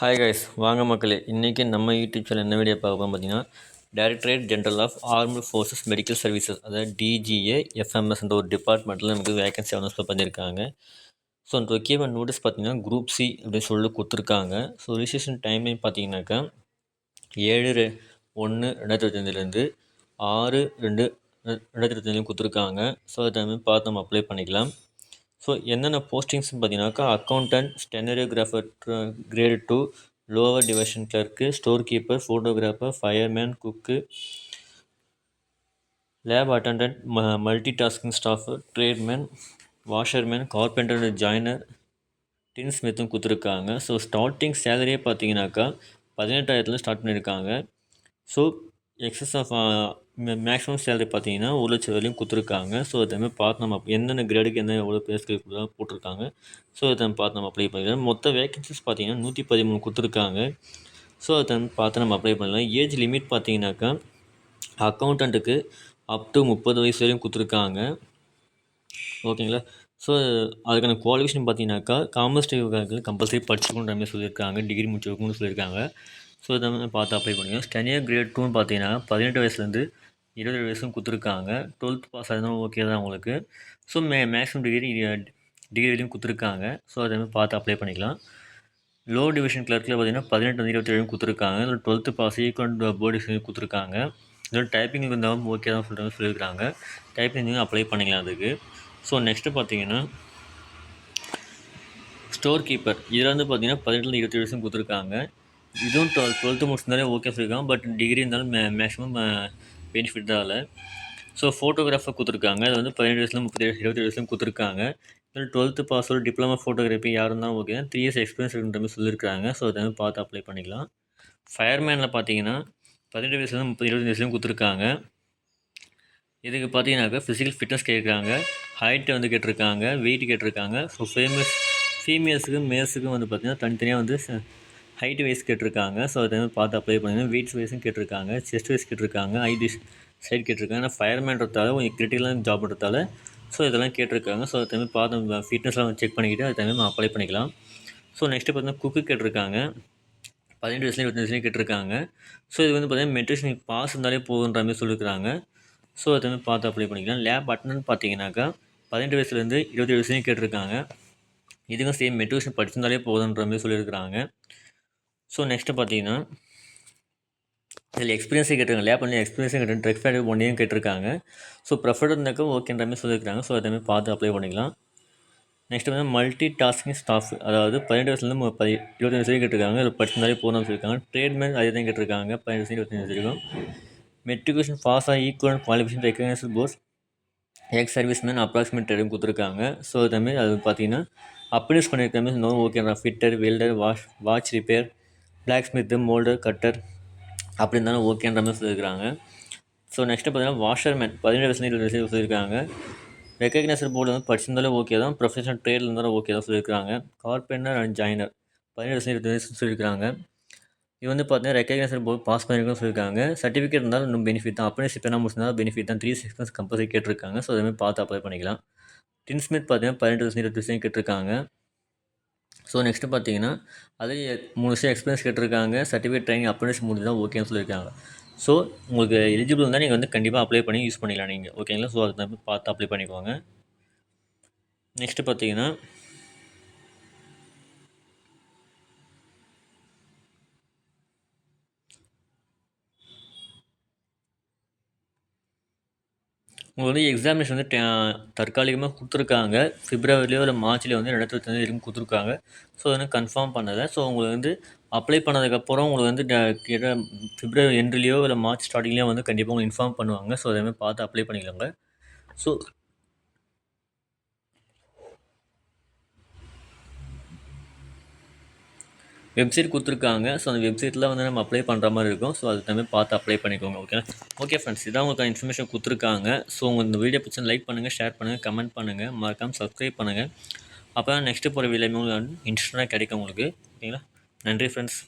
Hi guys, வாங்க மக்களே. இன்றைக்கி நம்ம யூடியூப் சேனல் என்ன வீடியோ பார்க்க போகிறோம் பார்த்தீங்கன்னா, directorate general of armed forces medical services, அதாவது டிஜிஏ எஃப்எம்எஸ்ன்ற ஒரு டிபார்ட்மெண்ட்டில் நமக்கு வேகன்சி அனௌன்ஸ் பண்ணியிருக்காங்க. ஸோ அந்த ரெக்யூர்மெண்ட் நோட்டீஸ் பார்த்தீங்கன்னா குரூப் சி அப்படின்னு சொல்லிட்டு கொடுத்துருக்காங்க. ஸோ ரிஜிஸ்ட்ரேஷன் டைம்லையும் பார்த்தீங்கன்னாக்கா 7/1/2025 6/2/2025 கொடுத்துருக்காங்க. ஸோ அதை டைம் பார்த்து நம்ம அப்ளை பண்ணிக்கலாம். ஸோ என்னென்ன போஸ்டிங்ஸ்னு பார்த்தீங்கன்னாக்கா, accountant, stenographer grade 2, lower division clerk, store keeper, photographer, fireman, cook, lab attendant, multi tasking staff, tradesman, washerman, carpenter, joiner, டின் ஸ்மித்தும் கொடுத்துருக்காங்க. ஸோ ஸ்டார்டிங் சேலரியே பார்த்தீங்கன்னாக்கா 18,000 ஸ்டார்ட் பண்ணியிருக்காங்க. So excess of maximum salary பார்த்தீங்கன்னா 1,00,000 வரையும் கொடுத்துருக்காங்க. ஸோ அதை பார்த்து நம்ம என்னென்ன கிரேடுக்கு என்ன எவ்வளோ பேஸ்க்கு போட்டிருக்காங்க. ஸோ அதை பார்த்து நம்ம அப்ளை பண்ணிக்கலாம். மொத்த வேகன்சிஸ் பார்த்தீங்கன்னா 113 கொடுத்துருக்காங்க. ஸோ அதை பார்த்து நம்ம அப்ளை பண்ணலாம். ஏஜ் லிமிட் பார்த்தீங்கன்னாக்கா அக்கௌண்டண்ட்டுக்கு அப் டு 30 வயசு வரையும் கொடுத்துருக்காங்க. ஓகேங்களா. ஸோ அதுக்கான குவாலிஃபிகேஷன் பார்த்தீங்கன்னாக்கா காமர்ஸ் கம்பல்சரி படிச்சுக்கணுன்ற மாதிரி சொல்லியிருக்காங்க. டிகிரி முடிச்சிருக்கணும்னு சொல்லியிருக்காங்க. ஸோ இதை பார்த்து அப்ளை பண்ணுங்கள். ஸ்டெனியர் கிரேட் 2ன்னு பார்த்தீங்கன்னா 18 வயசுலேருந்து 20 வயசும் கொடுத்துருக்காங்க. 12th பாஸ் ஆகிருந்தாலும் ஓகே தான் உங்களுக்கு. ஸோ மேக்ஸிமம் டிகிரிலையும் கொடுத்துருக்காங்க. ஸோ அதை பார்த்து அப்ளை பண்ணிக்கலாம். லோ டிவிஷன் கிளர்க்கில் பார்த்தீங்கன்னா 18-27 கொடுத்துருக்காங்க. இதில் 12th பாஸ் ஈக்குவல் போர்டு கொடுத்துருக்காங்க. இதில் டைப்பிங் இருந்தாலும் ஓகே தான் சொல்லியிருக்காங்க. டைப்பிங் அப்ளை பண்ணிக்கலாம் அதுக்கு. ஸோ நெக்ஸ்ட்டு பார்த்தீங்கன்னா ஸ்டோர் கீப்பர், இதில் வந்து பார்த்தீங்கன்னா 18-27 வயசும் கொடுத்துருக்காங்க. இதுவும் 12th முடிச்சிருந்தாலே ஓகே சொல்லியிருக்காங்க. பட் டிகிரி இருந்தாலும் மேக்ஸிமம் பெனிஃபிட் தான் இல்லை. ஸோ ஃபோட்டோகிராஃபர் கொடுத்துருக்காங்க. அது வந்து 17 வயசுலேருந்து 27 வயசுலையும் கொடுத்துருக்காங்க. இதில் 12th பாஸ் ஒரு டிப்ளமா ஃபோட்டோகிராஃபி யார் இருந்தாலும் ஓகே, 3 இயர்ஸ் எக்ஸ்பீரியன்ஸ் இருக்குன்ற மாதிரி சொல்லியிருக்காங்க. ஸோ அதை பார்த்து அப்ளை பண்ணிக்கலாம். ஃபயர்மேனில் பார்த்தீங்கன்னா 18 வயசுலேருந்து 20 வயசுலையும் கொடுத்துருக்காங்க. இதுக்கு பார்த்தீங்கன்னாக்கா ஃபிசிக்கல் ஃபிட்னஸ் கேட்குறாங்க, ஹைட்டு வந்து கேட்டிருக்காங்க, வெயிட் கேட்டிருக்காங்க. ஸோ ஃபீமேல்ஸுக்கும் மேல்ஸுக்கும் வந்து பார்த்திங்கன்னா தனித்தனியாக வந்து ஹைட் வைஸ் கேட்டிருக்காங்க. ஸோ அதை பார்த்து அப்ளை பண்ணுங்கள். வெயிட்ஸ் வைஸும் கேட்டிருக்காங்க, செஸ்ட் வைஸ் கேட்டிருக்காங்க, ஐடி சைட் கேட்டிருக்காங்க. ஆனால் ஃபயர்மேன்றதால கொஞ்சம் கிரிட்டிக்கலான ஜாப்ன்றதால ஸோ இதெல்லாம் கேட்டிருக்காங்க. ஸோ அது பார்த்து ஃபிட்னஸ்லாம் செக் பண்ணிக்கிட்டு அது நம்ம அப்ளை பண்ணிக்கலாம். ஸோ நெக்ஸ்ட்டு பார்த்தீங்கன்னா குக்கு கேட்டிருக்காங்க. 18 வயசுலேயும் 25 வயசுலேயும் கேட்டிருக்காங்க. ஸோ இது வந்து பார்த்தீங்கன்னா மெட்ரிஷன் பாஸ் இருந்தாலே போகுன்ற மாதிரி சொல்லியிருக்காங்க. ஸோ அதை பார்த்து அப்ளை பண்ணிக்கலாம். லேப் அட்டண்டன்ட் பார்த்தீங்கன்னாக்கா 18 வயசுலேருந்து 27 வயசுலையும் கேட்டிருக்காங்க. இதுக்கும் சேம் மெட்ரிஷன் படிச்சிருந்தாலே போதுன்ற மாதிரி சொல்லியிருக்கிறாங்க. ஸோ நெக்ஸ்ட்டு பார்த்தீங்கன்னா இதில் எக்ஸ்பீரியன்ஸே கேட்டிருக்காங்க. லேப் பண்ணி எக்ஸ்பீரியன்ஸே கேட்டு ட்ரெக் ஃபேட் 1 இயர் கேட்டிருக்காங்க. ஸோ ப்ரெஃபர்ட் இருந்தாக்கா ஓகேன்ற மாதிரி சொல்லியிருக்காங்க. ஸோ அதை பார்த்து அப்ளை பண்ணிக்கலாம். நெக்ஸ்ட்டு வந்து மல்டி டாஸ்கிங் ஸ்டாஃப், அதாவது 18 வயசுலேருந்து 25 வயசு கேட்டிருக்காங்க. இதில் படிச்சிருந்தாலே போதும்னு சொல்லியிருக்காங்க. ட்ரேட்மேன் அதே தான் கேட்டிருக்காங்க. 18 வயசு 25 வயசு இருக்கும். மெட்ரிகுலேஷன் பாஸ் ஆகி ஈக்குவல் குவாலிஃபிகேஷன் ரெகக்னைஸ்டு போஸ் எக்ஸ் சர்வீஸ்மேன் அப்ராக்சிமேட் டைம் கொடுத்துருக்காங்க. ஸோ அதுமாரி அது பார்த்தீங்கன்னா அப்ரூஸ் பண்ணியிருக்க மாதிரி நோ ஓகேண்ணா. Fitter, welder, watch repair, blacksmith, moulder, cutter அப்படி இருந்தாலும் ஓகேன்ற மாதிரி சொல்லியிருக்காங்க. ஸோ நெக்ஸ்ட்டு பார்த்தீங்கன்னா வாஷர்மேன் 17 வயசுலேருந்து 20 வயசு சொல்லியிருக்காங்க. ரெகக்னைசர் போர்டு வந்து படிச்சிருந்தாலும் ஓகே தான், ப்ரொஃபஷனல் ட்ரேடில் இருந்தாலும் ஓகே தான் சொல்லியிருக்காங்க. கார்பெண்டர் அண்ட் ஜாயினர் 17 வயசுலேருந்து 20 வயசு சொல்லியிருக்காங்க. இது வந்து பார்த்தீங்கன்னா ரெகக்னைசர் போர்டு பாஸ் பண்ணியிருக்கோன்னு சொல்லியிருக்காங்க. சர்டிஃபிகேட் இருந்தாலும் இன்னும் பெனிஃபிட் தான். அப்ரண்டிஸ்ஷிப் என்ன முடிச்சிருந்தாலும் பெனிஃபிட் தான். 3 6 கம்பல்சரி கேட்டிருக்காங்க. ஸோ அதுமாதிரி பார்த்து அப்ளை பண்ணிக்கலாம். டின் ஸ்மித் பார்த்தீங்கன்னா 18 வயசு 20 வயசு கேட்டிருக்காங்க. ஸோ நெக்ஸ்ட்டு பார்த்தீங்கன்னா அதுலேயே 3 வருஷம் எக்ஸ்பீரியன்ஸ் கேட்டிருக்காங்க. சர்டிஃபிகேட் ட்ரைனிங் அப்ரண்டிஸ் முடிஞ்சு தான் ஓகேன்னு சொல்லியிருக்காங்க. ஸோ உங்களுக்கு எலிஜிபிள் இருந்தால் நீங்கள் வந்து கண்டிப்பாக அப்ளை பண்ணி யூஸ் பண்ணிக்கலாம் நீங்கள், ஓகேங்களா. ஸோ அதை பார்த்து அப்ளை பண்ணிக்கோங்க. நெக்ஸ்ட்டு பார்த்தீங்கன்னா உங்களுக்கு வந்து எக்ஸாமினேஷன் வந்து தற்காலிகமாக கொடுத்துருக்காங்க. பிப்ரவரிலையோ இல்லை மார்ச்லேயோ வந்து 2025 வரைக்கும் கொடுத்துருக்காங்க. ஸோ அதை கன்ஃபார்ம் பண்ணலை. ஸோ உங்களுக்கு வந்து அப்ளை பண்ணதுக்கப்புறம் உங்களுக்கு வந்து பிப்ரவரி எண்ட்லேயோ இல்லை மார்ச் ஸ்டார்டிங்லேயோ வந்து கண்டிப்பாக உங்களுக்கு இன்ஃபார்ம் பண்ணுவாங்க. ஸோ அதேமாதிரி பார்த்து அப்ளை பண்ணிக்கலாங்க. ஸோ வெப்சைட் கொடுத்துருக்காங்க. ஸோ அந்த வெப்சைட்டில் வந்து நம்ம அப்ளை பண்ணுற மாதிரி இருக்கும். ஸோ அது தகுந்த பார்த்து அப்ளை பண்ணிக்கோங்க, ஓகே. ஓகே ஃப்ரெண்ட்ஸ், இதான் உங்களுக்கு இன்ஃபர்மேஷன் கொடுத்துருக்காங்க. ஸோ உங்களுக்கு இந்த வீடியோ பிடிச்சா லைக் பண்ணுங்கள், ஷேர் பண்ணுங்கள், கமெண்ட் பண்ணுங்கள், மறக்காமல் சப்ஸ்கிரைப் பண்ணுங்கள். அப்போ தான் நெக்ஸ்ட்டு போகிற வீடியோ உங்களுக்கு இன்ட்ரெஸ்டாக கிடைக்கும் உங்களுக்கு, ஓகேங்களா. நன்றி ஃப்ரெண்ட்ஸ்.